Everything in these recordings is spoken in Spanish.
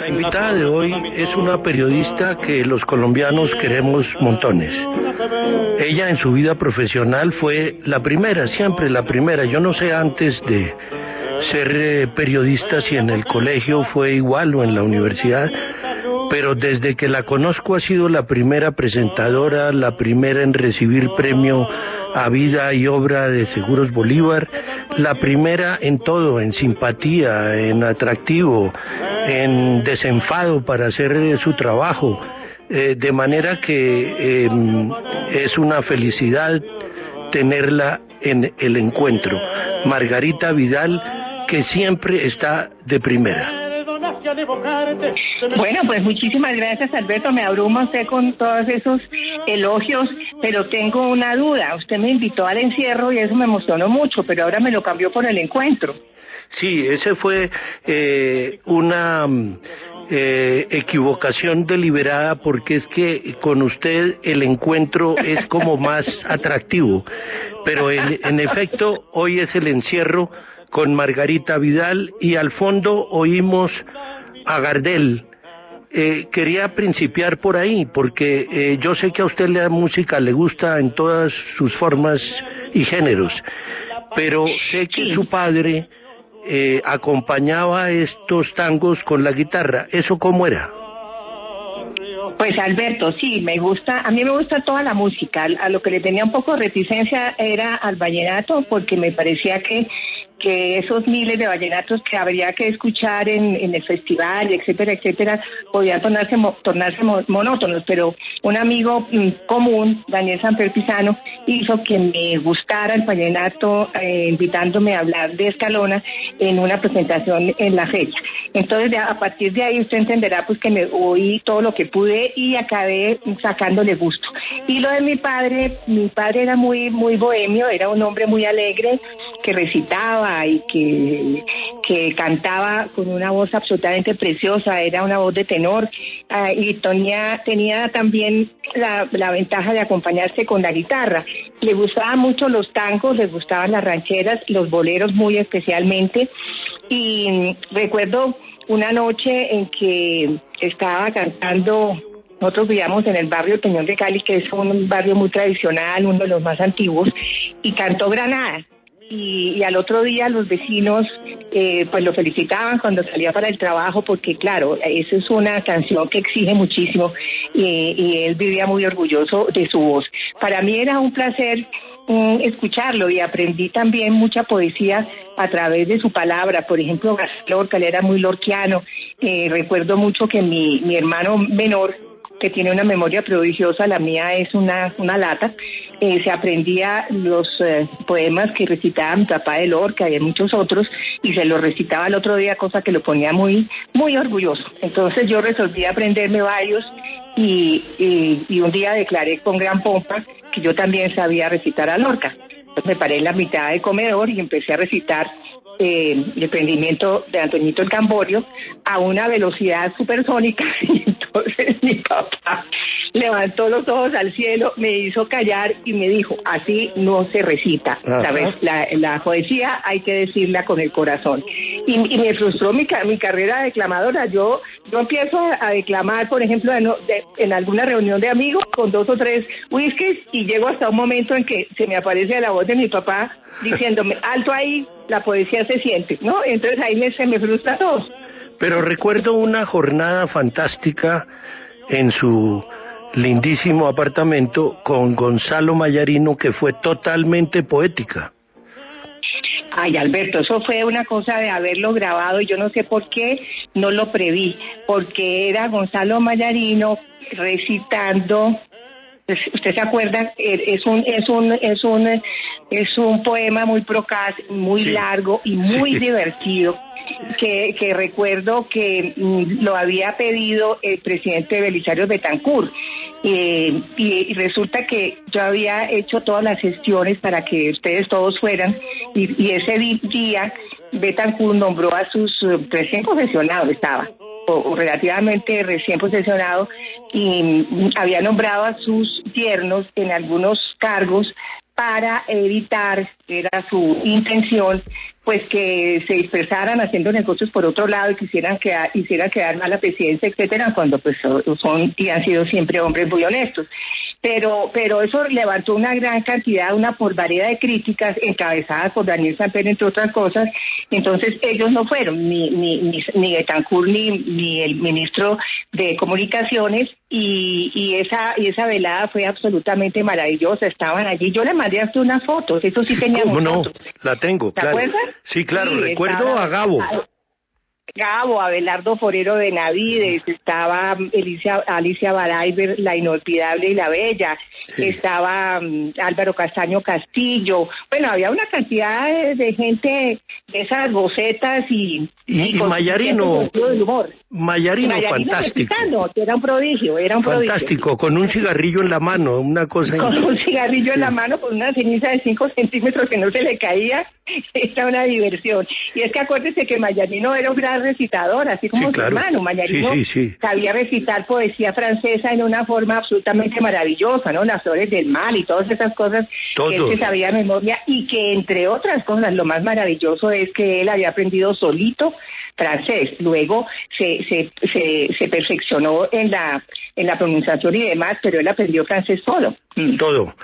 La invitada de hoy es una periodista que los colombianos queremos montones. Ella en su vida profesional fue la primera, siempre la primera. Yo no sé antes de ser periodista si en el colegio fue igual o en la universidad, pero desde que la conozco ha sido la primera presentadora, la primera en recibir premio a vida y obra de Seguros Bolívar, la primera en todo, en simpatía, en atractivo, en desenfado para hacer su trabajo, de manera que es una felicidad tenerla en el encuentro. Margarita Vidal, que siempre está de primera. Bueno, pues muchísimas gracias, Alberto. Me abruma usted con todos esos elogios, pero tengo una duda. Usted me invitó al encierro y eso me emocionó mucho, pero ahora me lo cambió por el encuentro. Sí, ese fue una equivocación deliberada, porque es que con usted el encuentro es como más atractivo, pero en efecto hoy es el encierro con Margarita Vidal y al fondo oímos a Gardel. Quería principiar por ahí porque yo sé que a usted la música le gusta en todas sus formas y géneros, pero sé que su padre acompañaba estos tangos con la guitarra. ¿Eso cómo era? Pues Alberto, sí, me gusta, a mí me gusta toda la música. A lo que le tenía un poco de reticencia era al vallenato, porque me parecía que esos miles de vallenatos que habría que escuchar en el festival, etcétera, etcétera, podían tornarse monótonos, pero un amigo común, Daniel Sanfer Pisano, hizo que me gustara el vallenato, invitándome a hablar de Escalona en una presentación en la fecha. Entonces, a partir de ahí usted entenderá pues que me oí todo lo que pude y acabé sacándole gusto. Y lo de mi padre era muy bohemio, era un hombre muy alegre, que recitaba y que cantaba con una voz absolutamente preciosa, era una voz de tenor, y tenía también la ventaja de acompañarse con la guitarra. Le gustaban mucho los tangos, le gustaban las rancheras, los boleros muy especialmente, y recuerdo una noche en que estaba cantando. Nosotros vivíamos en el barrio Peñón de Cali, que es un barrio muy tradicional, uno de los más antiguos, y cantó Granada. Y al otro día los vecinos pues lo felicitaban cuando salía para el trabajo, porque claro, esa es una canción que exige muchísimo, y él vivía muy orgulloso de su voz. Para mí era un placer escucharlo, y aprendí también mucha poesía a través de su palabra. Por ejemplo, García Lorca, él era muy lorquiano. Recuerdo mucho que mi hermano menor, que tiene una memoria prodigiosa, la mía es una lata, se aprendía los poemas que recitaba mi papá de Lorca y de muchos otros, y se los recitaba el otro día, cosa que lo ponía muy orgulloso. Entonces yo resolví aprenderme varios, y un día declaré con gran pompa que yo también sabía recitar a Lorca. Entonces me paré en la mitad del comedor y empecé a recitar el emprendimiento de Antoñito el Camborio a una velocidad supersónica. Y entonces mi papá levantó los ojos al cielo, me hizo callar y me dijo: así no se recita, ¿sabes? La poesía hay que decirla con el corazón. Y me frustró mi carrera de declamadora. Yo empiezo a declamar, por ejemplo, en alguna reunión de amigos con 2 o 3 whiskies, y llego hasta un momento en que se me aparece la voz de mi papá diciéndome: alto ahí, la poesía se siente, ¿no? Entonces ahí se me frustra todo. Pero recuerdo una jornada fantástica en su lindísimo apartamento con Gonzalo Mayarino, que fue totalmente poética. Ay, Alberto, eso fue una cosa de haberlo grabado, y yo no sé por qué no lo preví, porque era Gonzalo Mayarino recitando. ¿Usted se acuerda? Es un poema muy procaz, muy largo y muy divertido, que recuerdo que lo había pedido el presidente Belisario Betancur, y resulta que yo había hecho todas las gestiones para que ustedes todos fueran, y ese día Betancur nombró a sus recién posesionados, o relativamente recién posesionado, y había nombrado a sus yernos en algunos cargos para evitar, era su intención, pues que se dispersaran haciendo negocios por otro lado y hicieran quedar mal la presidencia, etcétera, cuando pues son y han sido siempre hombres muy honestos. Pero eso levantó una gran cantidad, una variedad de críticas encabezadas por Daniel Samper, entre otras cosas. Entonces ellos no fueron, ni Betancourt ni el ministro de Comunicaciones, y esa velada fue absolutamente maravillosa. Estaban allí, yo le mandé hasta unas fotos, eso sí teníamos. ¿Cómo no? Fotos. La tengo, claro. ¿Te acuerdas? Sí, claro, Sí, recuerdo a Gabo, Abelardo Forero Benavides, estaba Alicia Barayber, la inolvidable y la bella, sí. Estaba Álvaro Castaño Castillo, bueno, había una cantidad de gente, de esas bocetas y Mayarino, Mayarino fantástico. Era un prodigio. Fantástico, con un cigarrillo en la mano, una cosa. Con un cigarrillo en la mano, con una ceniza de 5 centímetros que no se le caía, era una diversión. Y es que acuérdese que Mayarino era un gran recitador, así como su hermano. Mayarino sabía recitar poesía francesa en una forma absolutamente maravillosa, ¿no? Las flores del mal y todas esas cosas que él se sabía de memoria, y que entre otras cosas lo más maravilloso es que él había aprendido solito francés, luego se perfeccionó en la pronunciación y demás, pero él aprendió francés solo. Todo.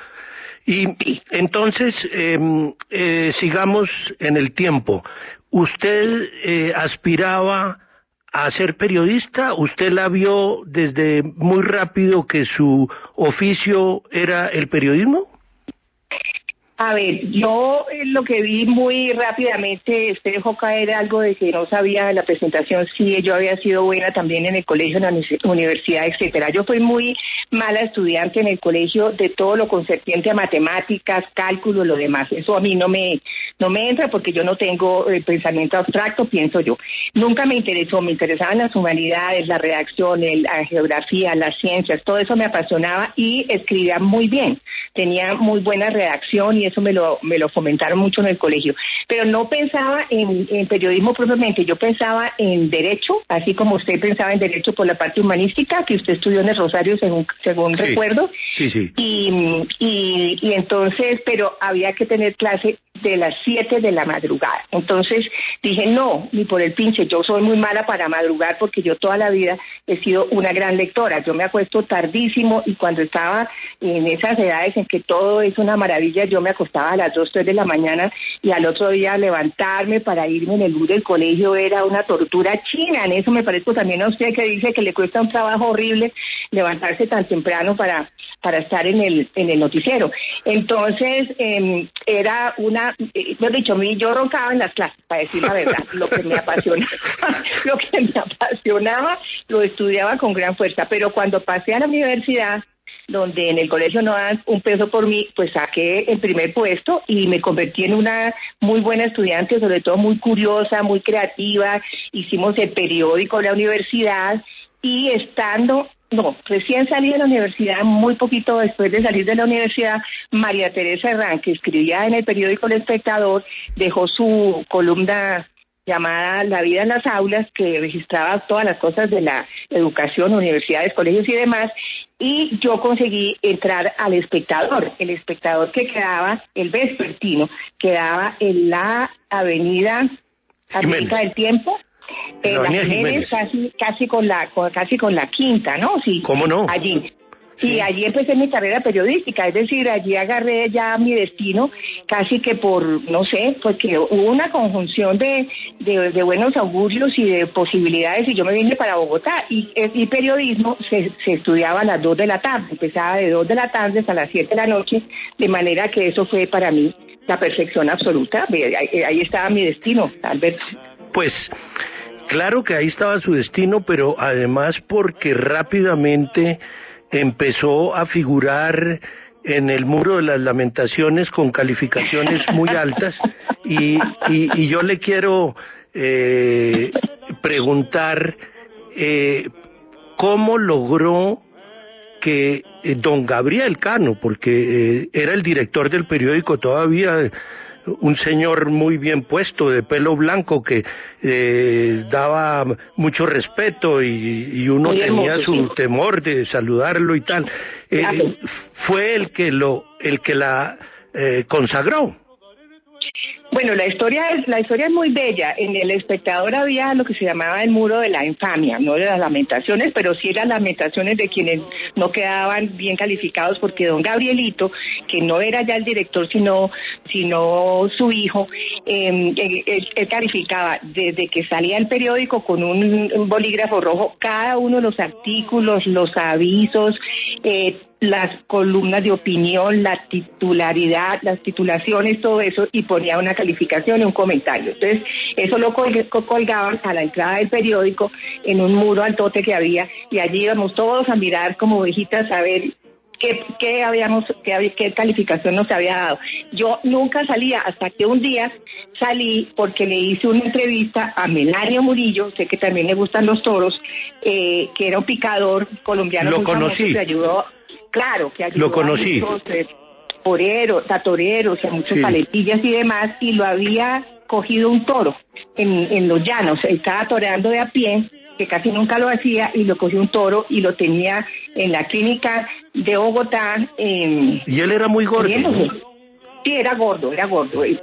Y entonces, sigamos en el tiempo. ¿Usted aspiraba a ser periodista? ¿Usted la vio desde muy rápido que su oficio era el periodismo? A ver, yo lo que vi muy rápidamente, usted dejó caer algo de que no sabía en la presentación si yo había sido buena también en el colegio, en la universidad, etcétera. Yo fui muy mala estudiante en el colegio de todo lo concerniente a matemáticas, cálculo, lo demás. Eso a mí no me entra porque yo no tengo pensamiento abstracto, pienso yo. Nunca me interesó, me interesaban las humanidades, la redacción, la geografía, las ciencias, todo eso me apasionaba y escribía muy bien. Tenía muy buena redacción y eso me lo fomentaron mucho en el colegio. Pero no pensaba en periodismo propiamente, yo pensaba en derecho, así como usted pensaba en derecho por la parte humanística, que usted estudió en el Rosario según recuerdo. Sí. Y entonces, pero había que tener clase de las 7 de la madrugada. Entonces dije, no, ni por el pinche, yo soy muy mala para madrugar porque yo toda la vida he sido una gran lectora. Yo me acuesto tardísimo y cuando estaba en esas edades en que todo es una maravilla, yo me acostaba a las 2, 3 de la mañana y al otro día levantarme para irme en el bus del colegio era una tortura china. En eso me parezco también a usted, que dice que le cuesta un trabajo horrible levantarse tan temprano para estar en el noticiero. Entonces, era una, mejor dicho, yo roncaba en las clases, para decir la verdad. Lo que me apasionaba, lo estudiaba con gran fuerza. Pero cuando pasé a la universidad, donde en el colegio no dan un peso por mí, pues saqué el primer puesto y me convertí en una muy buena estudiante, sobre todo muy curiosa, muy creativa. Hicimos el periódico de la universidad y recién salí de la universidad, muy poquito después de salir de la universidad, María Teresa Herrán, que escribía en el periódico El Espectador, dejó su columna llamada La vida en las aulas, que registraba todas las cosas de la educación, universidades, colegios y demás, y yo conseguí entrar al Espectador, el Espectador que quedaba, el vespertino, quedaba en la avenida América del Tiempo, la Jiménez, casi con la quinta, ¿no? Sí. ¿Cómo no? Allí. Sí, allí empecé mi carrera periodística, es decir, allí agarré ya mi destino, casi que por, no sé, porque hubo una conjunción de buenos augurios y de posibilidades, y yo me vine para Bogotá, y periodismo se estudiaba a las 2 de la tarde, empezaba de 2 de la tarde hasta las 7 de la noche, de manera que eso fue para mí la perfección absoluta. Ahí estaba mi destino, Alberto. Pues claro que ahí estaba su destino, pero además porque rápidamente empezó a figurar en el muro de las lamentaciones con calificaciones muy altas, y yo le quiero preguntar cómo logró que don Gabriel Cano, porque era el director del periódico todavía, un señor muy bien puesto, de pelo blanco, que daba mucho respeto y uno tenía su temor de saludarlo y tal. Fue el que la consagró. Bueno, la historia es muy bella. En El Espectador había lo que se llamaba el muro de la infamia, no de las lamentaciones, pero sí eran lamentaciones de quienes no quedaban bien calificados, porque don Gabrielito, que no era ya el director, sino su hijo, él calificaba desde que salía el periódico con un bolígrafo rojo cada uno de los artículos, los avisos, las columnas de opinión, la titularidad, las titulaciones, todo eso, y ponía una calificación y un comentario. Entonces, eso lo colgaban a la entrada del periódico en un muro altote que había, y allí íbamos todos a mirar como ovejitas a ver qué calificación nos había dado. Yo nunca salía, hasta que un día salí porque le hice una entrevista a Melanio Murillo, sé que también le gustan los toros, que era un picador colombiano. Lo conocí. Que ayudó. Claro, que ayudó. Lo conocí. A muchos toreros, a muchos paletillas y demás, y lo había cogido un toro en los llanos. Estaba toreando de a pie, que casi nunca lo hacía, y lo cogió un toro y lo tenía en la clínica de Bogotá. Y él era muy gordo, ¿no? Sí, era gordo.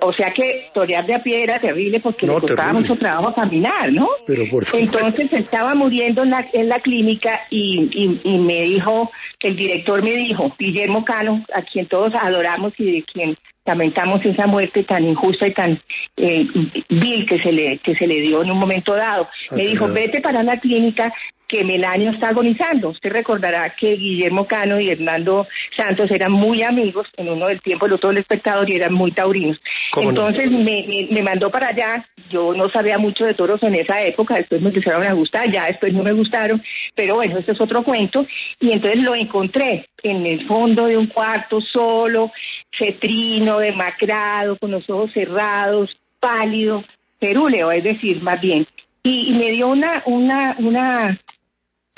O sea que torear de a pie era terrible porque le costaba mucho trabajo caminar, ¿no? Pero entonces estaba muriendo en la clínica y me dijo, el director me dijo, Guillermo Cano, a quien todos adoramos y de quien lamentamos esa muerte tan injusta y tan vil que se le dio en un momento dado. Me dijo, vete para la clínica que Melanio está agonizando. Usted recordará que Guillermo Cano y Hernando Santos eran muy amigos en uno del tiempo, el otro El Espectador, y eran muy taurinos. Entonces me mandó para allá. Yo no sabía mucho de toros en esa época, después me empezaron a gustar, ya después no me gustaron, pero bueno, este es otro cuento. Y entonces lo encontré en el fondo de un cuarto solo, cetrino, demacrado, con los ojos cerrados, pálido, cerúleo, es decir, más bien. Y me dio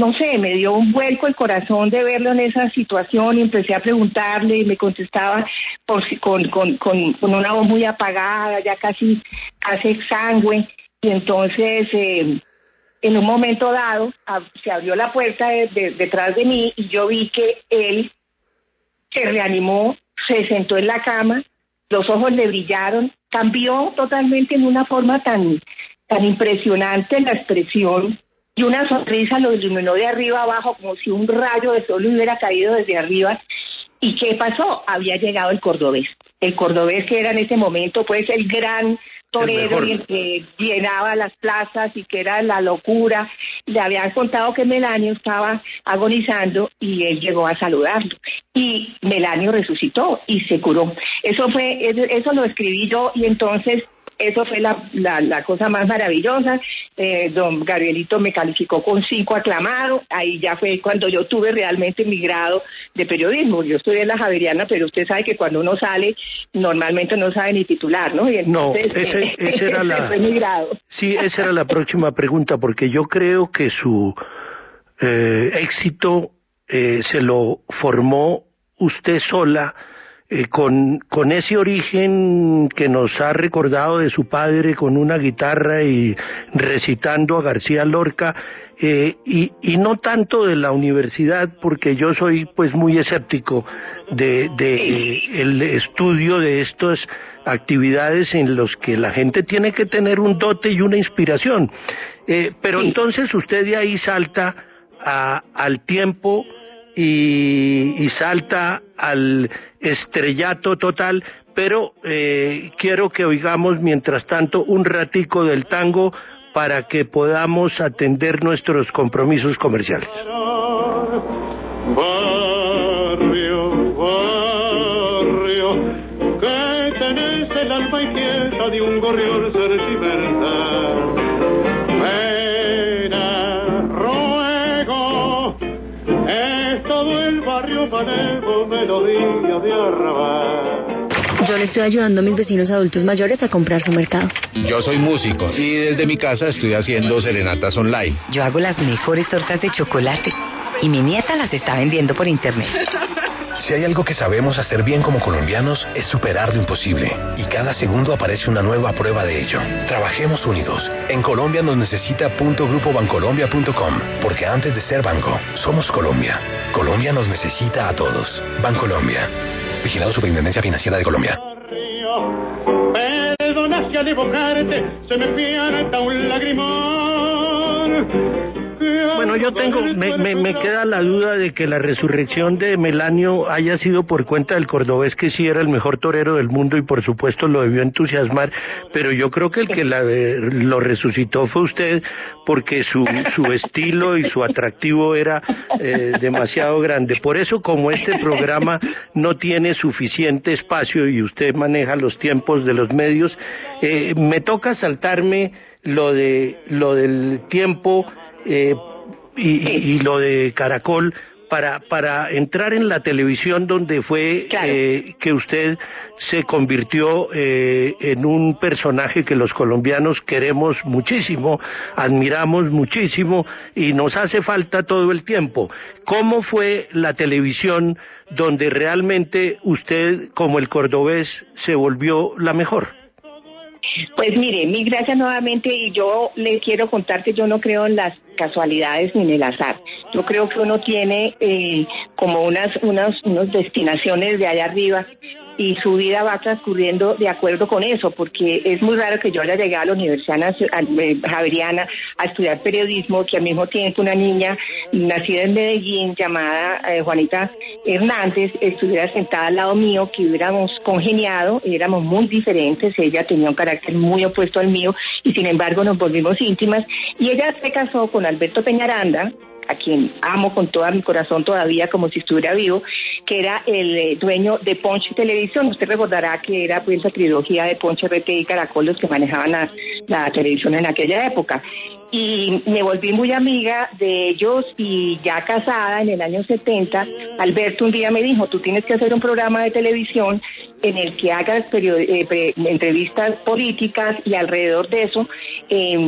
no sé, me dio un vuelco el corazón de verlo en esa situación, y empecé a preguntarle y me contestaba con una voz muy apagada, ya casi exangüe. Y entonces, en un momento dado, se abrió la puerta detrás de mí y yo vi que él se reanimó, se sentó en la cama, los ojos le brillaron, cambió totalmente en una forma tan impresionante la expresión, y una sonrisa lo iluminó de arriba abajo, como si un rayo de sol hubiera caído desde arriba. ¿Y qué pasó? Había llegado el cordobés que era en ese momento pues el gran torero, y el que llenaba las plazas y que era la locura. Le habían contado que Melanio estaba agonizando y él llegó a saludarlo, y Melanio resucitó y se curó. Eso lo escribí yo, y entonces eso fue la cosa más maravillosa. Don Gabrielito me calificó con 5 aclamado. Ahí ya fue cuando yo tuve realmente mi grado de periodismo. Yo estudié en la Javeriana, pero usted sabe que cuando uno sale, normalmente no sabe ni titular, ¿no? Y entonces, ese era fue mi grado. Sí, esa era la próxima pregunta, porque yo creo que su éxito se lo formó usted sola, con ese origen que nos ha recordado de su padre, con una guitarra y recitando a García Lorca, y no tanto de la universidad, porque yo soy pues muy escéptico de el estudio de estas actividades en los que la gente tiene que tener un dote y una inspiración, pero entonces usted de ahí salta al tiempo y salta al estrellato total, pero quiero que oigamos mientras tanto un ratico del tango para que podamos atender nuestros compromisos comerciales. Barrio, que tenés el alma inquieta de un gorrión sentimental. Todo el barrio panejo, melodía de arrabal. Yo le estoy ayudando a mis vecinos adultos mayores a comprar su mercado. Yo soy músico y desde mi casa estoy haciendo serenatas online. Yo hago las mejores tortas de chocolate y mi nieta las está vendiendo por internet. Si hay algo que sabemos hacer bien como colombianos, es superar lo imposible. Y cada segundo aparece una nueva prueba de ello. Trabajemos unidos. En Colombia nos necesita .grupobancolombia.com, porque antes de ser banco, somos Colombia. Colombia nos necesita a todos. Bancolombia. Vigilado Superintendencia Financiera de Colombia. que al evocarte se me pierda un lagrimón. Bueno, yo me queda la duda de que la resurrección de Melanio haya sido por cuenta del cordobés, que sí era el mejor torero del mundo y por supuesto lo debió entusiasmar, pero yo creo que el que lo resucitó fue usted, porque su estilo y su atractivo era demasiado grande. Por eso, como este programa no tiene suficiente espacio y usted maneja los tiempos de los medios, me toca saltarme lo del tiempo y lo de Caracol para entrar en la televisión, donde fue claro, que usted se convirtió en un personaje que los colombianos queremos muchísimo, admiramos muchísimo y nos hace falta todo el tiempo. ¿Cómo fue la televisión donde realmente usted, como el cordobés, se volvió la mejor? Pues mire, mil gracias nuevamente, y yo le quiero contar que yo no creo en las casualidades ni en el azar. Yo creo que uno tiene como unas destinaciones de allá arriba, y su vida va transcurriendo de acuerdo con eso, porque es muy raro que yo haya llegado a la Universidad Javeriana a estudiar periodismo, que al mismo tiempo una niña nacida en Medellín llamada Juanita Hernández estuviera sentada al lado mío, que hubiéramos congeniado, éramos muy diferentes, ella tenía un carácter muy opuesto al mío y sin embargo nos volvimos íntimas, y ella se casó con Alberto Peñaranda, a quien amo con todo mi corazón todavía como si estuviera vivo, que era el dueño de Ponche Televisión. Usted recordará que era pues la trilogía de Ponche, RT y Caracol los que manejaban la televisión en aquella época. Y me volví muy amiga de ellos, y ya casada en el año 70, Alberto un día me dijo: tú tienes que hacer un programa de televisión en el que hagas entrevistas políticas, y alrededor de eso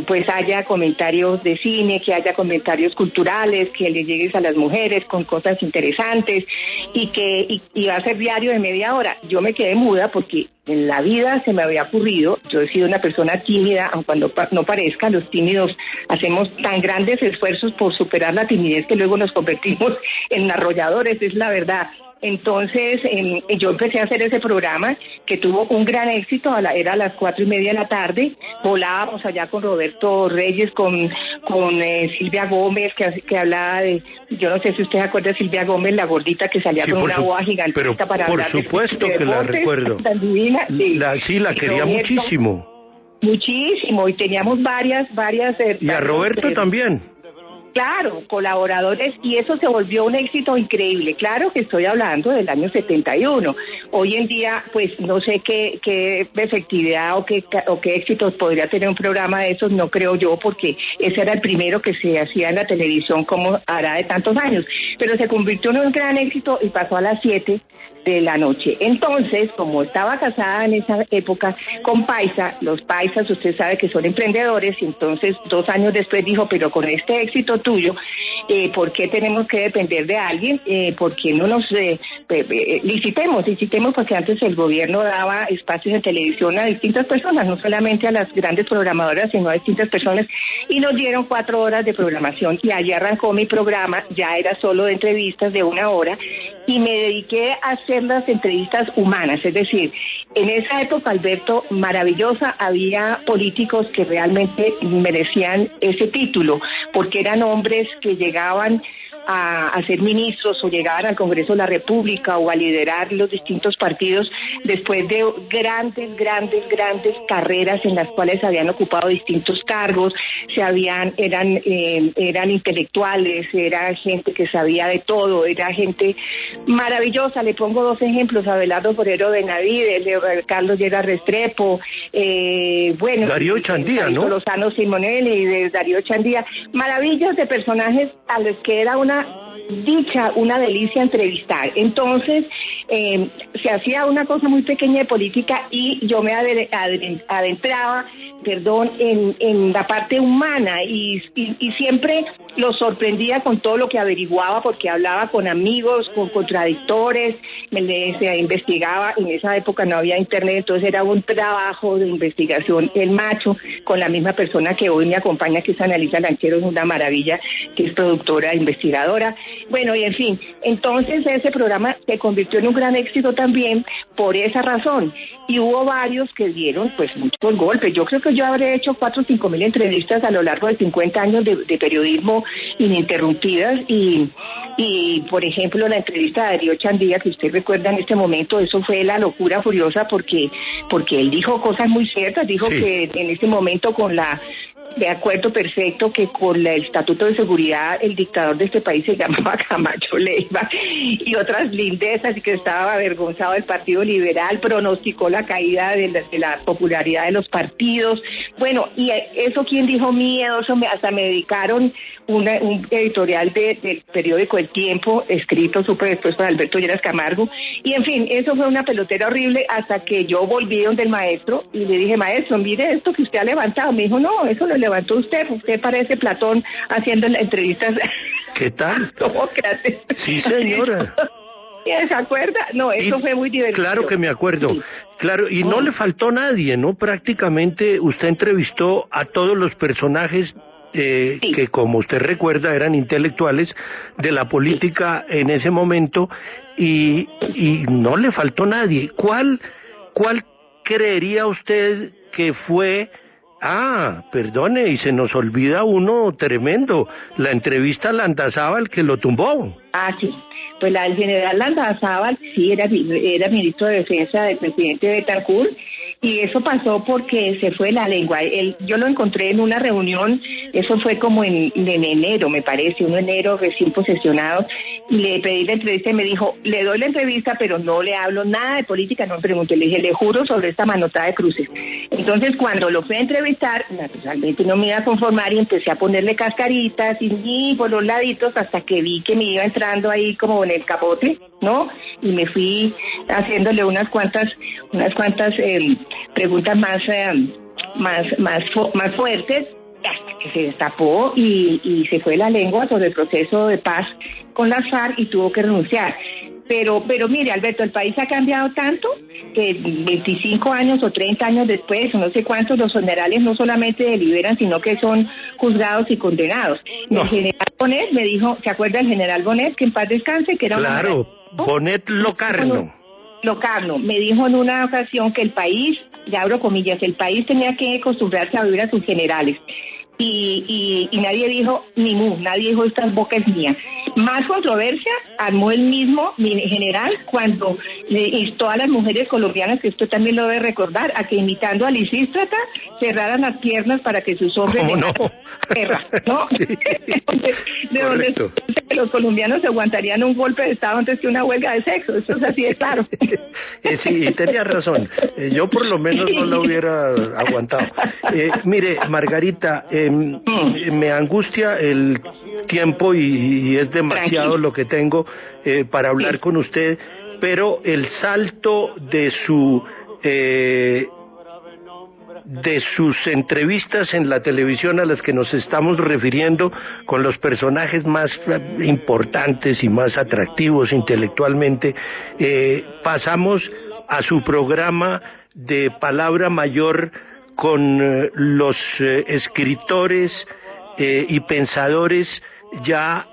pues haya comentarios de cine, que haya comentarios culturales, que le llegues a las mujeres con cosas interesantes, y va a ser diario de media hora. Yo me quedé muda porque en la vida se me había ocurrido. Yo he sido una persona tímida, aunque cuando no parezca, los tímidos hacemos tan grandes esfuerzos por superar la timidez que luego nos convertimos en arrolladores, es la verdad. Entonces yo empecé a hacer ese programa que tuvo un gran éxito, era a las 4:30 de la tarde, volábamos allá con Roberto Reyes, con Silvia Gómez, que hablaba de, yo no sé si usted se acuerda de Silvia Gómez, la gordita que salía sí, con una boa gigantesca para hablar. Por supuesto que la recuerdo. Tan divina, sí, la quería Roberto, muchísimo, y teníamos varias. Y a Roberto también. Claro, colaboradores, y eso se volvió un éxito increíble. Claro que estoy hablando del año 71. Hoy en día, pues no sé qué efectividad o qué éxitos podría tener un programa de esos, no creo yo, porque ese era el primero que se hacía en la televisión como hará de tantos años. Pero se convirtió en un gran éxito y pasó a las 7 de la noche. Entonces, como estaba casada en esa época con Paisa, los paisas usted sabe que son emprendedores, y entonces 2 años después dijo: pero con este éxito tuyo, ¿por qué tenemos que depender de alguien? ¿Por qué no nos licitemos? Porque antes el gobierno daba espacios en televisión a distintas personas, no solamente a las grandes programadoras, sino a distintas personas, y nos dieron 4 horas de programación, y allí arrancó mi programa. Ya era solo de entrevistas de 1 hora, y me dediqué a hacer las entrevistas humanas, es decir, en esa época, Alberto, maravillosa, había políticos que realmente merecían ese título, porque eran hombres que llegaban a ser ministros o llegaban al Congreso de la República o a liderar los distintos partidos después de grandes carreras en las cuales habían ocupado distintos cargos, eran intelectuales, era gente que sabía de todo, era gente maravillosa. Le pongo 2 ejemplos: Abelardo Forero Benavides, Carlos Lleras Restrepo, Darío Chandía, ¿no? Lozano Simonelli, de Darío Chandía, maravillas de personajes a los que era una dicha, una delicia entrevistar. Entonces se hacía una cosa muy pequeña de política, y yo me adentraba en la parte humana y siempre lo sorprendía con todo lo que averiguaba, porque hablaba con amigos, con contradictores, se investigaba. En esa época no había internet, entonces era un trabajo de investigación el macho con la misma persona que hoy me acompaña, que es Annalisa Lanchero, es una maravilla, que es productora e investigadora. Bueno, y en fin, entonces ese programa se convirtió en un gran éxito también por esa razón, y hubo varios que dieron pues muchos golpes. Yo creo que yo habré hecho 4 o 5 mil entrevistas a lo largo de 50 años de periodismo ininterrumpidas, y por ejemplo la entrevista de Darío Chandía, que usted recuerda en este momento, eso fue la locura furiosa, porque él dijo cosas muy ciertas, dijo sí, que en este momento de acuerdo perfecto que con el Estatuto de Seguridad el dictador de este país se llamaba Camacho Leiva y otras lindezas, y que estaba avergonzado del Partido Liberal, pronosticó la caída de la popularidad de los partidos. Bueno, y eso, ¿quién dijo miedo? Eso hasta me dedicaron un editorial del periódico El Tiempo, escrito súper después por Alberto Lleras Camargo, y en fin, eso fue una pelotera horrible, hasta que yo volví donde el maestro y le dije: maestro, mire esto que usted ha levantado. Me dijo: no, eso lo levantó usted parece Platón haciendo entrevistas. ¿Qué tal? Sócrates. Sí, señora. ¿Se acuerda? No, eso fue muy divertido. Claro que me acuerdo. Sí. Claro, y no le faltó nadie, ¿no? Prácticamente usted entrevistó a todos los personajes sí, que, como usted recuerda, eran intelectuales de la política en ese momento, y no le faltó nadie. ¿Cuál creería usted que fue? Perdone, y se nos olvida uno tremendo, la entrevista a Landazábal, que lo tumbó. Sí, pues el general Landazábal sí era ministro de Defensa del presidente Betancur, y eso pasó porque se fue la lengua. Yo lo encontré en una reunión, eso fue como en enero, me parece, 1 de enero, recién posesionado, y le pedí la entrevista y me dijo: le doy la entrevista, pero no le hablo nada de política. No me pregunté, le dije: le juro sobre esta manotada de cruces. Entonces, cuando lo fui a entrevistar, naturalmente no me iba a conformar y empecé a ponerle cascaritas y por los laditos, hasta que vi que me iba entrando ahí como en el capote, ¿no? Y me fui haciéndole unas cuantas preguntas más fuertes, hasta que se destapó y se fue la lengua sobre el proceso de paz con las FARC y tuvo que renunciar. Pero mire, Alberto, el país ha cambiado tanto que 25 años o 30 años después, o no sé cuántos, los generales no solamente deliberan, sino que son juzgados y condenados. No. El general Bonet me dijo, ¿se acuerda del general Bonet, que en paz descanse? Que era claro, Bonet Locarno. Locarno me dijo en una ocasión que el país, ya abro comillas, el país tenía que acostumbrarse a vivir a sus generales. Y nadie dijo nadie dijo estas bocas mías. Más controversia armó el mismo general cuando le instó a las mujeres colombianas, que esto también lo debe recordar, a que imitando a Lisístrata cerraran las piernas para que sus hombres guerra, ¿no? Sí. de donde los colombianos aguantarían un golpe de Estado antes que una huelga de sexo. Eso es así de claro. Sí, tenía razón. Yo por lo menos no la hubiera aguantado. Mire, Margarita, me angustia el tiempo y es demasiado lo que tengo para hablar con usted, pero el salto de sus entrevistas en la televisión a las que nos estamos refiriendo, con los personajes más importantes y más atractivos intelectualmente, pasamos a su programa de palabra mayor con los escritores y pensadores ya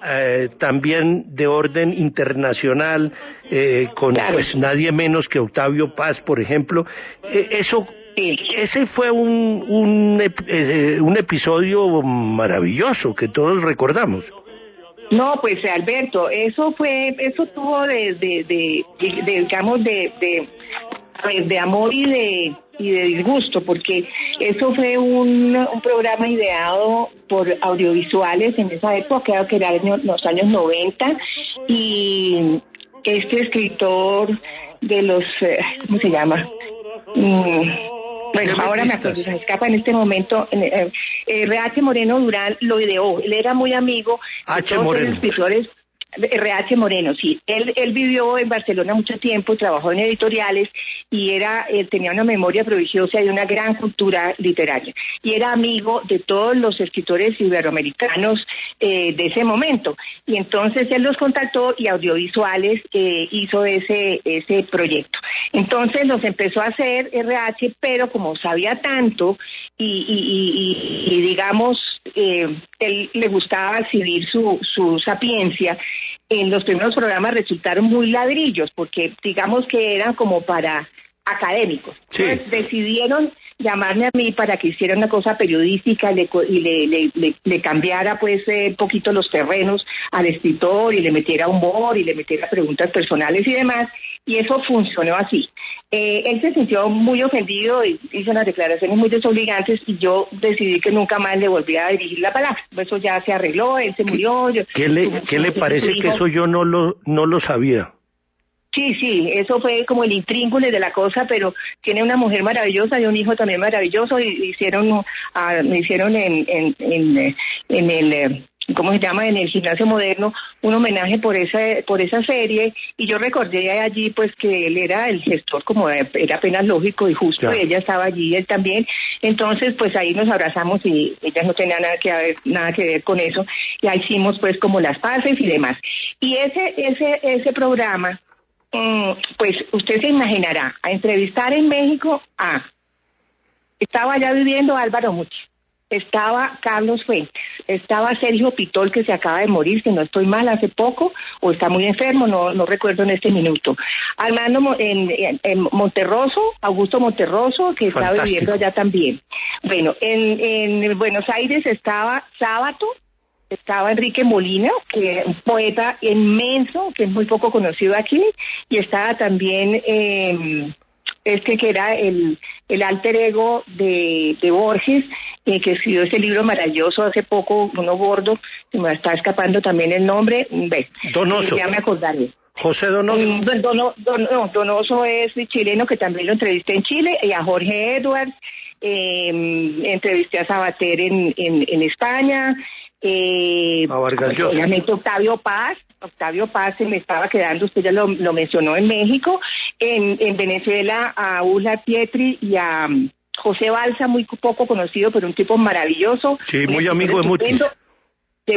también de orden internacional, con pues nadie menos que Octavio Paz, por ejemplo. Ese fue un episodio maravilloso que todos recordamos. No, pues Alberto, eso tuvo digamos de amor y de disgusto, porque eso fue un programa ideado por audiovisuales en esa época, que era en los años 90, y este escritor de los, ¿cómo se llama? Bueno, ahora me escapa en este momento. H. Moreno Durán lo ideó. Él era muy amigo de todos los escritores RH Moreno, sí. Él vivió en Barcelona mucho tiempo, trabajó en editoriales y él tenía una memoria prodigiosa y una gran cultura literaria. Y era amigo de todos los escritores iberoamericanos de ese momento. Y entonces él los contactó y Audiovisuales hizo ese proyecto. Entonces los empezó a hacer RH, pero como sabía tanto y digamos, él le gustaba exhibir su sapiencia. En los primeros programas resultaron muy ladrillos, porque digamos que eran como para académicos. Sí. Entonces decidieron llamarme a mí para que hiciera una cosa periodística y le cambiara pues poquito los terrenos al escritor y le metiera humor y le metiera preguntas personales y demás, y eso funcionó así. Él se sintió muy ofendido y hizo unas declaraciones muy desobligantes y yo decidí que nunca más le volvía a dirigir la palabra. Eso ya se arregló, él se murió. ¿Qué le parece que eso yo no lo sabía? Sí, eso fue como el intríngulis de la cosa, pero tiene una mujer maravillosa y un hijo también maravilloso y me hicieron en el ¿cómo se llama? En el Gimnasio Moderno, un homenaje por esa serie, y yo recordé allí pues que él era el gestor, como era apenas lógico y justo, y ella estaba allí, él también. Entonces pues ahí nos abrazamos y ella no tenía nada que ver con eso, y ahí hicimos pues como las paces y demás. Y ese programa, pues usted se imaginará, a entrevistar en México estaba allá viviendo Álvaro Mutis, estaba Carlos Fuentes, estaba Sergio Pitol, que se acaba de morir, si no estoy mal, hace poco, o está muy enfermo, no recuerdo en este minuto. Armando en Monterroso, Augusto Monterroso, que estaba viviendo allá también. Bueno, en Buenos Aires estaba Sábato, estaba Enrique Molina, que es un poeta inmenso, que es muy poco conocido aquí, y estaba también que era el alter ego de Borges, que escribió ese libro maravilloso hace poco, uno gordo, se me está escapando también el nombre, Donoso. Ya me acordaré. José Donoso. Donoso es chileno, que también lo entrevisté en Chile, y a Jorge Edwards, entrevisté a Sabater en España, a Vargas Llosa. Obviamente Octavio Paz se me estaba quedando, usted ya lo mencionó, en México, en Venezuela a Ulla Pietri y a José Balsa, muy poco conocido, pero un tipo maravilloso. Sí, muy amigo de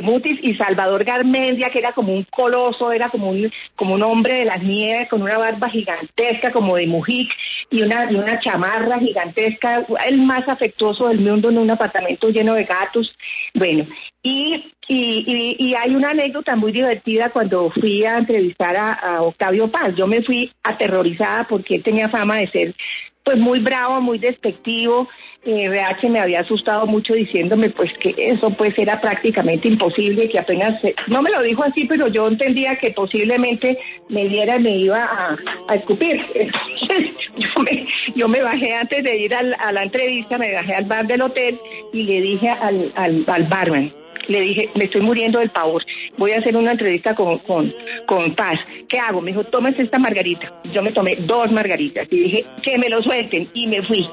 Mutis. Y Salvador Garmendia, que era como un coloso, era como un hombre de las nieves, con una barba gigantesca, como de Mujic, y una chamarra gigantesca, el más afectuoso del mundo, en un apartamento lleno de gatos. Bueno, y hay una anécdota muy divertida cuando fui a entrevistar a Octavio Paz. Yo me fui aterrorizada porque él tenía fama de ser pues muy bravo, muy despectivo. RH me había asustado mucho diciéndome pues que eso pues era prácticamente imposible, que apenas, no me lo dijo así, pero yo entendía que posiblemente me iba a escupir. Yo me bajé antes de ir a la entrevista, me bajé al bar del hotel y le dije al barman, le dije, me estoy muriendo del pavor, voy a hacer una entrevista con Paz, ¿qué hago? Me dijo, tómese esta margarita. Yo me tomé 2 margaritas y dije, que me lo suelten, y me fui.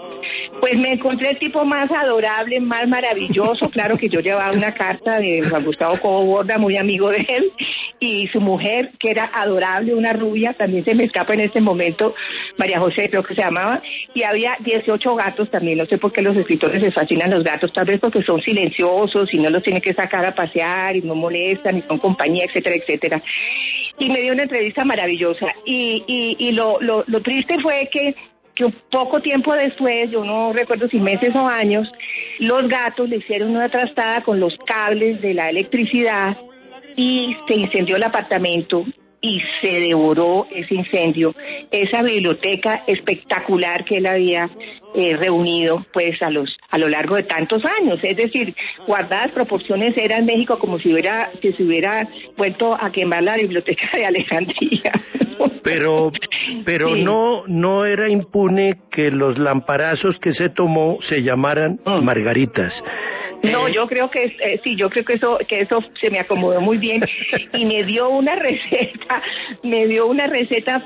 Pues me encontré el tipo más adorable, más maravilloso. Claro que yo llevaba una carta de Juan Gustavo Cobo Borda, muy amigo de él, y su mujer, que era adorable, una rubia, también se me escapa en este momento, María José creo que se llamaba, y había 18 gatos también. No sé por qué los escritores les fascinan los gatos, tal vez porque son silenciosos y no los tienen que sacar a pasear y no molestan y son compañía, etcétera, etcétera. Y me dio una entrevista maravillosa, y lo triste fue que un poco tiempo después, yo no recuerdo si meses o años, los gatos le hicieron una trastada con los cables de la electricidad y se incendió el apartamento y se devoró ese incendio, esa biblioteca espectacular que él había reunido pues a lo largo de tantos años. Es decir, guardadas proporciones, era en México como si se hubiera vuelto a quemar la biblioteca de Alejandría. Pero sí. No era impune que los lamparazos que se tomó se llamaran margaritas. No, yo creo que sí, yo creo que eso se me acomodó muy bien y me dio una receta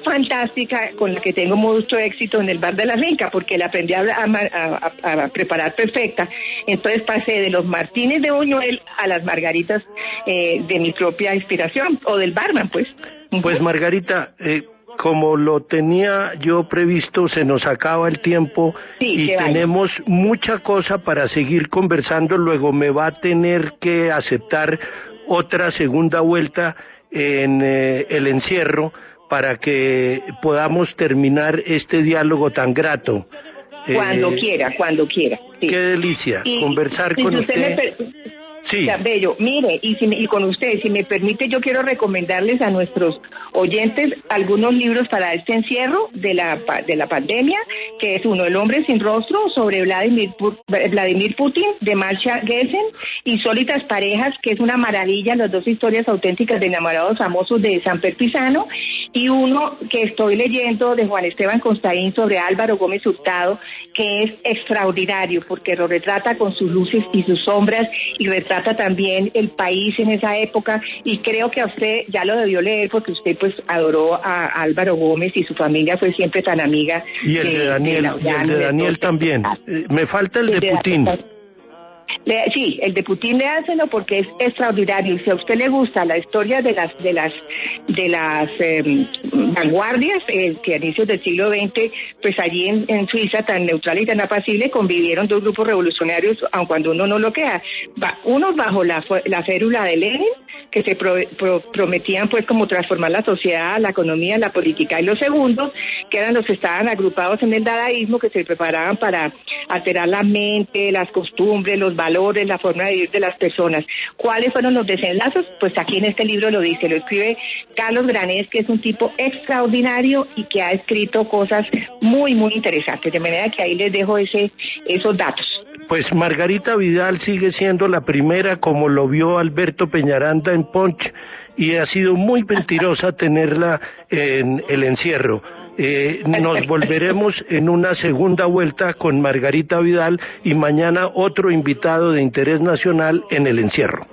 fantástica con la que tengo mucho éxito en el bar de la Renca, porque la aprendí a preparar perfecta. Entonces pasé de los martines de Buñuel a las margaritas de mi propia inspiración, o del barman, pues. Pues Margarita, como lo tenía yo previsto, se nos acaba el tiempo y tenemos mucha cosa para seguir conversando. Luego me va a tener que aceptar otra segunda vuelta en el encierro para que podamos terminar este diálogo tan grato. Cuando quiera. Sí. Qué delicia conversar con usted. Sí. Bello, mire, y con ustedes, si me permite, yo quiero recomendarles a nuestros oyentes algunos libros para este encierro de la pandemia, que es uno, El hombre sin rostro, sobre Vladimir Putin, de Masha Gessen, y Sólitas parejas, que es una maravilla, las dos historias auténticas de enamorados famosos de Samper Pisano, y uno que estoy leyendo de Juan Esteban Constaín sobre Álvaro Gómez Hurtado, que es extraordinario, porque lo retrata con sus luces y sus sombras, y retrata también el país en esa época, y creo que a usted ya lo debió leer, porque usted pues adoró a Álvaro Gómez y su familia fue siempre tan amiga. Y el de Daniel también. Me falta el de Putin. Sí, el de Putin léanselo porque es extraordinario. Si a usted le gusta la historia de las vanguardias que a inicios del siglo XX, pues allí en Suiza, tan neutral y tan apacible, convivieron dos grupos revolucionarios, aun cuando uno no lo crea. Unos bajo la férula de Lenin, que se prometían pues como transformar la sociedad, la economía, la política, y los segundos, que eran los que estaban agrupados en el dadaísmo, que se preparaban para alterar la mente, las costumbres, los valores, la forma de vivir de las personas. ¿Cuáles fueron los desenlazos? Pues aquí en este libro lo dice, lo escribe Carlos Granés, que es un tipo extraordinario y que ha escrito cosas muy, muy interesantes, de manera que ahí les dejo esos datos. Pues Margarita Vidal sigue siendo la primera, como lo vio Alberto Peñaranda en Punch, y ha sido muy mentirosa tenerla en el encierro. Nos volveremos en una segunda vuelta con Margarita Vidal y mañana otro invitado de interés nacional en el encierro.